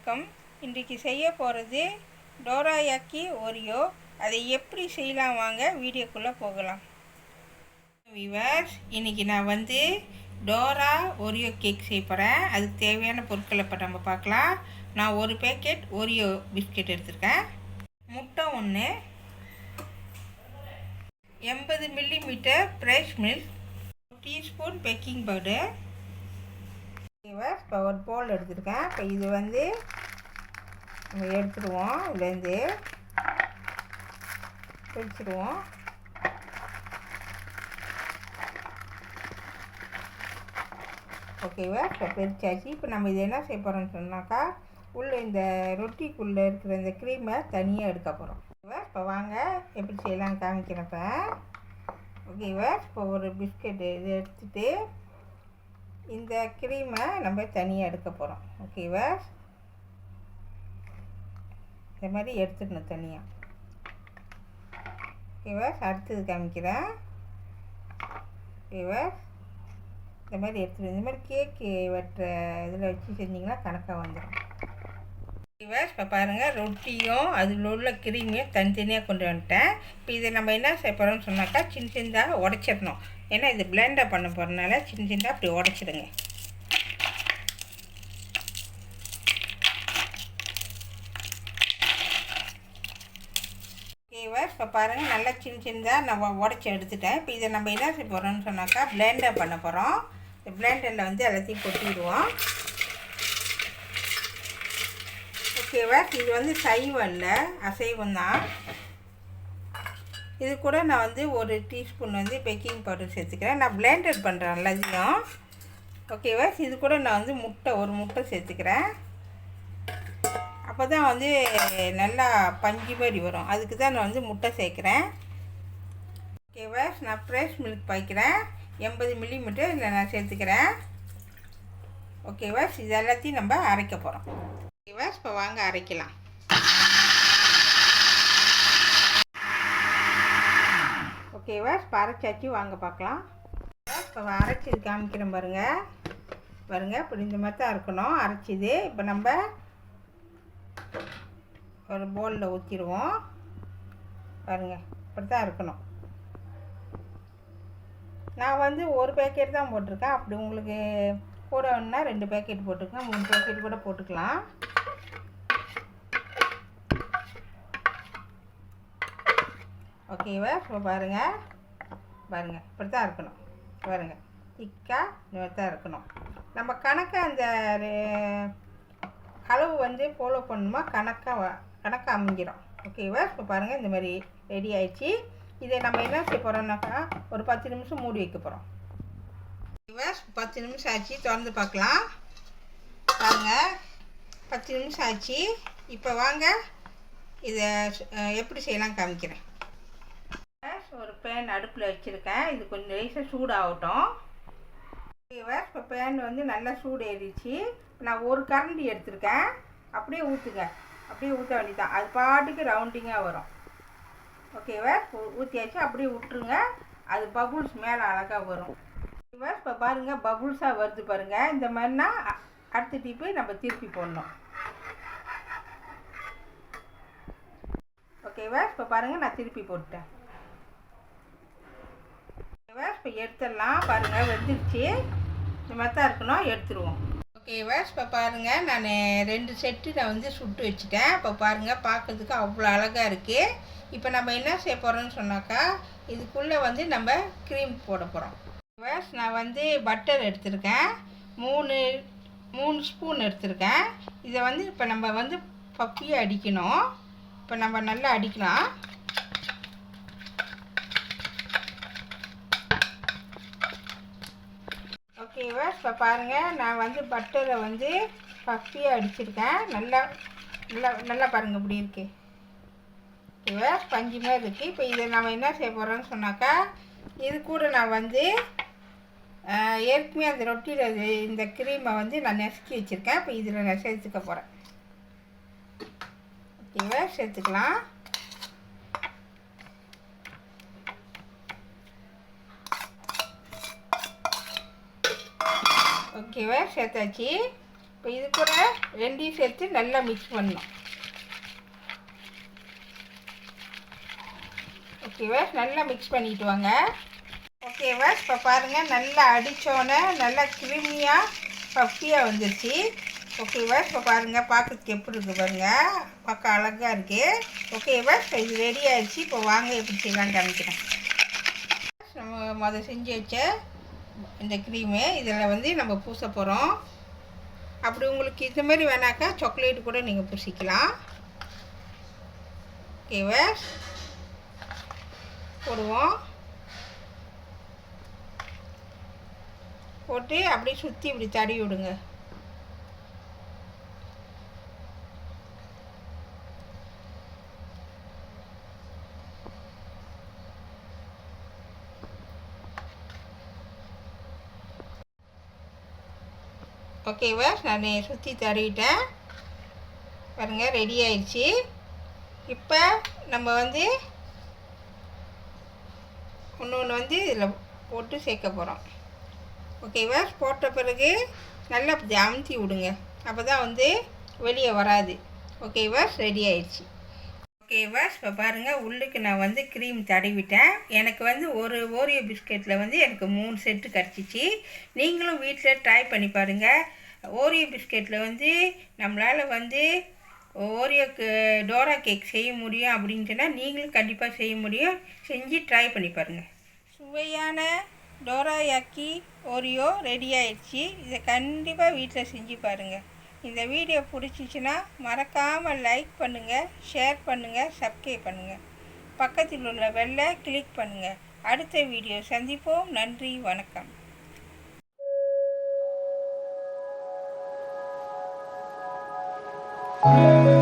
வணக்கம். இன்றைக்கி செய்ய போகிறது டோராயாக்கி ஓரியோ. அதை எப்படி செய்யலாம் வாங்க வீடியோக்குள்ளே போகலாம். வியூவர்ஸ், இன்றைக்கி நான் டோரா ஓரியோ கேக் செய்ய போகிறேன். அதுக்கு தேவையான பொருட்களை இப்போ நம்ம பார்க்கலாம். நான் ஒரு பேக்கெட் ஓரியோ பிஸ்கெட் எடுத்திருக்கேன். முட்டை 1, 80 millimetre fresh milk, 1 teaspoon baking powder. இப்போ ஒரு போல் எடுத்துருக்கேன். இப்போ இது நம்ம எடுத்துடுவோம். இதுலேருந்து பிரிச்சுடுவோம். ஓகேவா, இப்போ பிரிச்சாச்சு. இப்போ நம்ம இது என்ன செய்ய போகிறோம்னு சொன்னாக்கா, உள்ளே இந்த ரொட்டிக்குள்ளே இருக்கிற இந்த க்ரீமை தனியாக எடுக்க போகிறோம். ஓகேவா, இப்போ வாங்க எப்படி செய்யலாம்னு காமிக்கிறப்ப. ஓகேவா, இப்போ ஒரு பிஸ்கெட்டு இது எடுத்துகிட்டு இந்த க்ரீமை நம்ம தனியாக எடுக்க போகிறோம். ஓகேவா, இந்த மாதிரி எடுத்துக்கணும் தனியாக. ஓகேவா, அடுத்தது காமிக்கிறேன். ஓகேவா, இந்த மாதிரி எடுத்துக்கணும். இந்த மாதிரி கேக்கு வெட்டுற இதில் வச்சு செஞ்சிங்கன்னா கணக்காக வந்துடும். ஓகேவா, இப்போ பாருங்கள், ரொட்டியும் அதில் உள்ள க்ரீமையும் தனித்தனியாக கொண்டு வந்துட்டேன். இப்போ இதை நம்ம என்ன செய்ய போகிறோம்னு சொன்னாக்கா, சின்ன சின்னதாக உடச்சிடணும். ஏன்னா இது பிளெண்டாக பண்ண போகிறதுனால சின்ன சின்னதாக அப்படி உடச்சிடுங்க. ஓகேவா, இப்போ பாருங்கள், நல்லா சின்ன சின்னதாக நான் உடச்சி எடுத்துட்டேன். இப்போ இதை நம்ம என்ன செய்ய போகிறோம்னு சொன்னாக்கா, பிளெண்டர் பண்ண போகிறோம். இந்த பிளெண்டரில் எல்லாத்தையும் கொட்டிடுவோம். ஓகேவா, இது சைவம் இல்லை, அசைவம் தான். இது கூட நான் 1 டீஸ்பூன் பேக்கிங் பவுடர் சேர்த்துக்கிறேன். நான் பிளெண்டட் பண்ணுறேன் எல்லாத்தையும். ஓகேவா, இது கூட நான் ஒரு முட்டை சேர்த்துக்கிறேன். அப்போ தான் நல்லா பஞ்சு மாதிரி வரும். அதுக்கு தான் நான் முட்டை சேர்க்குறேன். ஓகேவா, நான் ஃப்ரெஷ் மில்க் பாய்க்கிறேன். 80 மில்லிமீட்டர் இதில் நான் சேர்த்துக்கிறேன். ஓகேவா, இது எல்லாத்தையும் நம்ம அரைக்க போகிறோம். ஓகேவா, இப்போ வாங்க அரைக்கலாம். ஓகேவா, இப்போ அரைச்சாச்சு, வாங்க பார்க்கலாம். இப்போ அரைச்சி காமிக்கிறேன் பாருங்கள். இப்படி இந்த மாதிரி தான் இருக்கணும் அரைச்சிது. இப்போ நம்ம ஒரு பவுலில் ஊற்றிடுவோம். பாருங்கள், இப்படி தான் இருக்கணும். நான் ஒரு பேக்கெட் தான் போட்டிருக்கேன். அப்படி உங்களுக்கு கூட வேணுன்னா 2 பேக்கெட் போட்டுருக்கேன், 3 பேக்கெட் கூட போட்டுக்கலாம். ஓகேவா, இப்போ பாருங்கள் இப்படி தான் இருக்கணும். பாருங்கள், திக்காக இந்த மாதிரி தான் இருக்கணும். நம்ம கணக்காக அந்த அளவு ஃபாலோ பண்ணணுமா, கணக்காக அமைஞ்சிடும். ஓகேவா, இப்போ பாருங்கள், இந்த மாதிரி ரெடி ஆயிடுச்சு. இதை நம்ம என்ன செய்ய போகிறோம்னாக்கா, ஒரு 10 நிமிஷம் மூடி வைக்க போகிறோம். ஓகேவா, 10 நிமிஷம் ஆச்சு, திறந்து பார்க்கலாம். பாருங்கள், 10 நிமிஷம் ஆச்சு. இப்போ வாங்க இதை எப்படி செய்யலாம் காமிக்கிறேன். ஒரு பேன் அடுப்பில் வச்சுருக்கேன். இது கொஞ்சம் லேசாக சூடாகட்டும். ஓகேவா, இப்போ பேன் நல்லா சூடு ஏறிடுச்சு. நான் ஒரு கரண்டி எடுத்திருக்கேன். அப்படியே ஊற்றுங்க, அப்படியே ஊற்ற வேண்டியதான். அது பாட்டுக்கு ரவுண்டிங்காக வரும். ஓகேவா, ஊற்றியாச்சு, அப்படியே விட்டுருங்க. அது பபுள்ஸ் மேலே அழகாக வரும். ஓகேவா, இப்போ பாருங்கள், பபுள்ஸாக வருது பாருங்கள். இந்த மாதிரினா அடுத்த டிப்பு நம்ம திருப்பி போடணும். ஓகேவா, இப்போ பாருங்கள், நான் திருப்பி போட்டுட்டேன். ஓகேவா, இப்போ எடுத்துடலாம். பாருங்கள், வெந்துடுச்சு. இந்த மாதிரி தான் இருக்கணும், எடுத்துருவோம். ஓகேவா, இப்போ பாருங்கள், நான் 2 செட்டு நான் சுட்டு வச்சுட்டேன். இப்போ பாருங்கள், பார்க்கறதுக்கு அவ்வளோ அழகாக இருக்குது. இப்போ நம்ம என்ன செய்ய போகிறோம்னு சொன்னாக்கா, இதுக்குள்ளே நம்ம க்ரீம் போட போகிறோம். ஓகேவா, நான் பட்டர் எடுத்திருக்கேன். 3 ஸ்பூன் எடுத்திருக்கேன். இதை இப்போ நம்ம பப்பியாக அடிக்கணும். இப்போ நம்ம நல்லா அடிக்கலாம். ஓகேவா, இப்போ பாருங்கள், நான் பட்டரை பப்பியாக அடிச்சிருக்கேன். நல்லா நல்லா நல்லா பாருங்கள், இப்படி இருக்கு. ஓகேவா, பஞ்சு மாதிரி இருக்குது. இப்போ இதை நம்ம என்ன செய்ய போகிறோம்னு சொன்னாக்கா, இது கூட நான் ஏற்கனவே அந்த ரொட்டியில் இந்த க்ரீமை நான் நசுக்கி வச்சுருக்கேன். இப்போ இதில் நான் சேர்த்துக்க போகிறேன். ஓகேவா, சேர்த்துக்கலாம். ஓகேவா, சேர்த்தாச்சு. இப்போ இது கூட ரெண்டையும் சேர்த்து நல்லா மிக்ஸ் பண்ணணும். ஓகேவா, நல்லா மிக்ஸ் பண்ணிட்டு வாங்க. ஓகேவா, இப்போ பாருங்கள் நல்லா அடித்தோன்னே நல்லா கிருமியாக பஃபியாக வந்துருச்சு. ஓகேவா, இப்போ பாருங்கள் பார்க்குறதுக்கு எப்படி இருக்குது பாருங்கள், பார்க்க அழகாக இருக்குது. ஓகேவா, இப்போ இது ரெடி ஆகிடுச்சு. இப்போ வாங்க எப்படி செய்யலான்னு காமிக்கிறேன். நம்ம செஞ்சு வச்ச இந்த க்ரீமு இதில் நம்ம பூச போகிறோம். அப்படி உங்களுக்கு இந்த மாதிரி வேணாக்கா சாக்லேட்டு கூட நீங்கள் பூசிக்கலாம். ஓகேவா, போடுவோம். போட்டு அப்படியே சுற்றி இப்படி தடவி விடுங்க. ஓகேவா, நான் சுற்றி தடவிட்டேன் பாருங்கள், ரெடி ஆயிடுச்சு. இப்போ நம்ம இன்னொன்று இதில் போட்டு சேர்க்க போகிறோம். ஓகேவா, போட்ட பிறகு நல்லா அமுத்தி விடுங்க, அப்போ தான் வெளியே வராது. ஓகேவா, ரெடி ஆயிடுச்சு. ஓகேவா, இப்போ பாருங்கள் உள்ளுக்கு நான் க்ரீம் தடவிட்டேன். எனக்கு ஒரு ஓரியோ பிஸ்கெட்டில் எனக்கு 3 செட்டு கிடச்சிச்சு. நீங்களும் வீட்டில் ட்ரை பண்ணி பாருங்கள். ஓரியோ பிஸ்கெட்டில் நம்மளால் ஓரியோக்கு டோரா கேக் செய்ய முடியும் அப்படின்னு சொன்னால் நீங்களும் கண்டிப்பாக செய்ய முடியும். செஞ்சு ட்ரை பண்ணி பாருங்கள். சுவையான டோராயாக்கி ஓரியோ ரெடி ஆயிடுச்சு. இதை கண்டிப்பாக வீட்டில் செஞ்சு பாருங்கள். இந்த வீடியோ பிடிச்சிச்சின்னா மறக்காமல் லைக் பண்ணுங்கள், ஷேர் பண்ணுங்கள், சப்ஸ்கிரைப் பண்ணுங்கள். பக்கத்தில் உள்ள பெல்லை கிளிக் பண்ணுங்கள். அடுத்த வீடியோ சந்திப்போம். நன்றி, வணக்கம். Thank you.